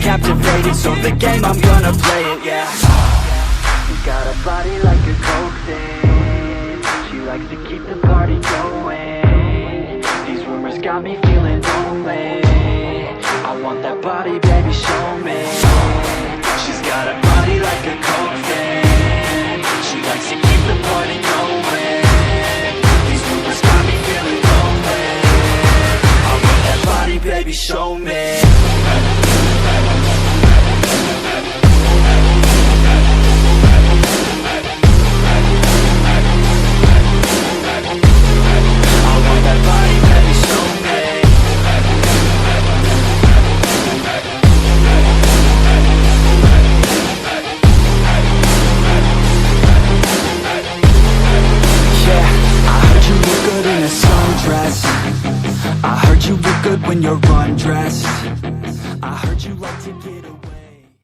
captivated, so the game, I'm gonna play it, yeah. She got a body like a coke thing. She likes to keep the party going. These rumors got me feeling lonely. I want that body, baby, show me. She's got a body like a coke thing. She likes to keep the party going. These rumors got me feeling lonely. I want that body, baby, show me. I heard you look good when you're undressed. I heard you like to get away.